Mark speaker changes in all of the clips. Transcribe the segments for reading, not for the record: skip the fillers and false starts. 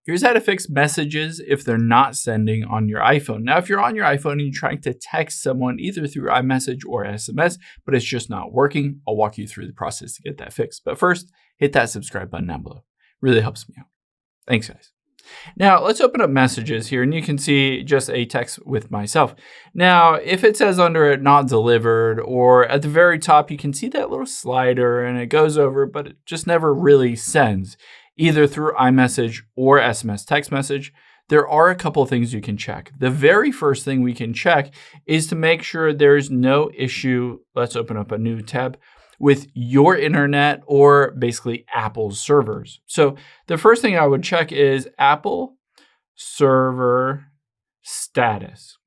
Speaker 1: Here's how to fix messages if they're not sending on your iPhone. Now, if you're on your iPhone and you're trying to text someone either through iMessage or SMS, but it's just not working, I'll walk you through the process to get that fixed. But first, hit that subscribe button down below. Really helps me out. Thanks, guys. Now, let's open up messages here, and you can see just a text with myself. Now, if it says under it, not delivered, or at the very top, you can see that little slider, and it goes over, but it just never really sends, either through iMessage or SMS text message. There are a couple of things you can check. The very first thing we can check is to make sure there's no issue. Let's open up a new tab with your internet or basically Apple's servers. So the first thing I would check is Apple server status.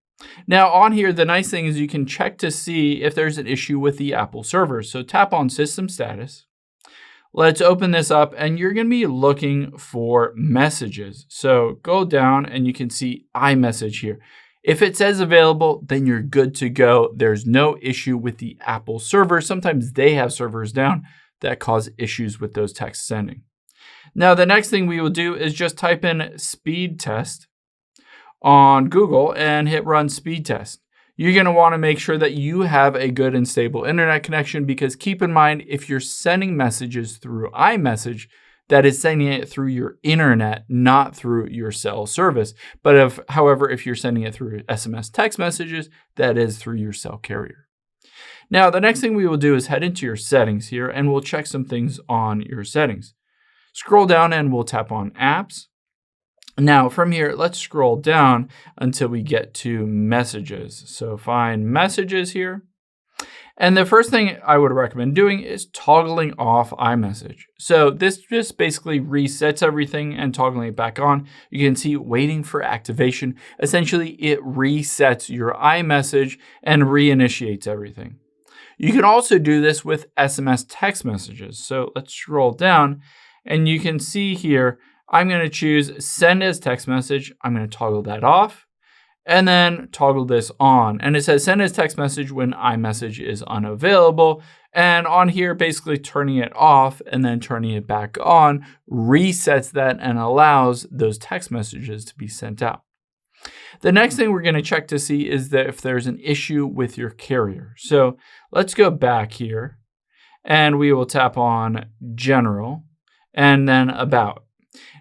Speaker 1: Now on here, the nice thing is you can check to see if there's an issue with the Apple servers. So tap on system status. Let's open this up, and you're going to be looking for messages. So go down and you can see iMessage here. If it says available, then you're good to go. There's no issue with the Apple server. Sometimes they have servers down that cause issues with those text sending. Now, the next thing we will do is just type in speed test on Google and hit run speed test. You're going to want to make sure that you have a good and stable internet connection, because keep in mind, if you're sending messages through iMessage, that is sending it through your internet, not through your cell service. But however, if you're sending it through SMS text messages, that is through your cell carrier. Now, the next thing we will do is head into your settings here, and we'll check some things on your settings. Scroll down and we'll tap on apps. Now from here, let's scroll down until we get to messages. So find messages here. And the first thing I would recommend doing is toggling off iMessage. So this just basically resets everything, and toggling it back on, you can see waiting for activation. Essentially, it resets your iMessage and reinitiates everything. You can also do this with SMS text messages. So let's scroll down, and you can see here, I'm going to choose send as text message. I'm going to toggle that off and then toggle this on. And it says send as text message when iMessage is unavailable. And on here, basically turning it off and then turning it back on resets that and allows those text messages to be sent out. The next thing we're going to check to see is that if there's an issue with your carrier. So let's go back here and we will tap on general and then about.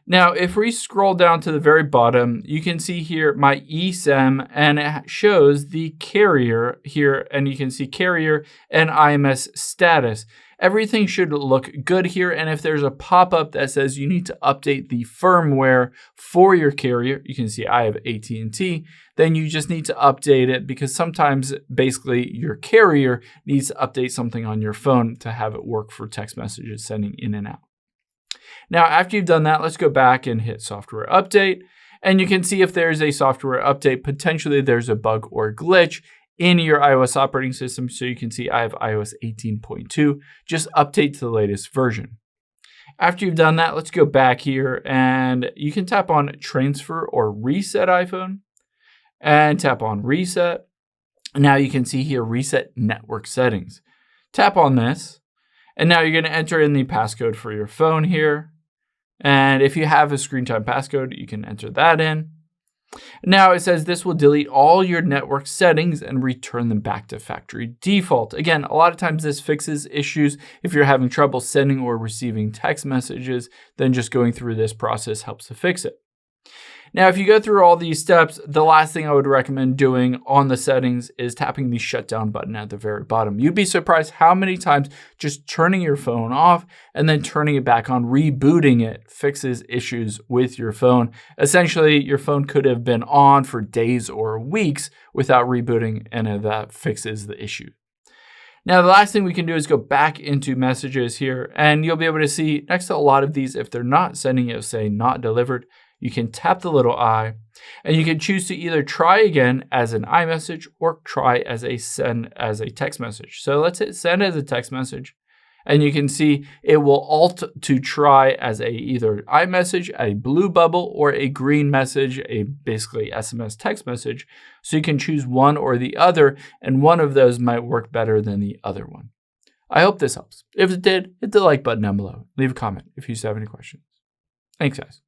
Speaker 1: Now, if we scroll down to the very bottom, you can see here my eSIM, and it shows the carrier here, and you can see carrier and IMS status. Everything should look good here, and if there's a pop-up that says you need to update the firmware for your carrier, you can see I have AT&T, then you just need to update it, because sometimes basically your carrier needs to update something on your phone to have it work for text messages sending in and out. Now, after you've done that, let's go back and hit software update. And you can see if there's a software update, potentially there's a bug or glitch in your iOS operating system. So you can see I have iOS 18.2, just update to the latest version. After you've done that, let's go back here and you can tap on transfer or reset iPhone and tap on reset. Now you can see here, reset network settings. Tap on this. And now you're going to enter in the passcode for your phone here. And if you have a screen time passcode, you can enter that in. Now it says this will delete all your network settings and return them back to factory default. Again, a lot of times this fixes issues. If you're having trouble sending or receiving text messages, then just going through this process helps to fix it. Now, if you go through all these steps, the last thing I would recommend doing on the settings is tapping the shutdown button at the very bottom. You'd be surprised how many times just turning your phone off and then turning it back on, rebooting it, fixes issues with your phone. Essentially, your phone could have been on for days or weeks without rebooting, and that fixes the issue. Now, the last thing we can do is go back into messages here, and you'll be able to see next to a lot of these, if they're not sending it, say not delivered, you can tap the little I, and you can choose to either try again as an iMessage or try as a send as a text message. So let's hit send as a text message, and you can see it will alt to try as a either iMessage, a blue bubble, or a green message, a basically SMS text message. So you can choose one or the other, and one of those might work better than the other one. I hope this helps. If it did, hit the like button down below. Leave a comment if you have any questions. Thanks, guys.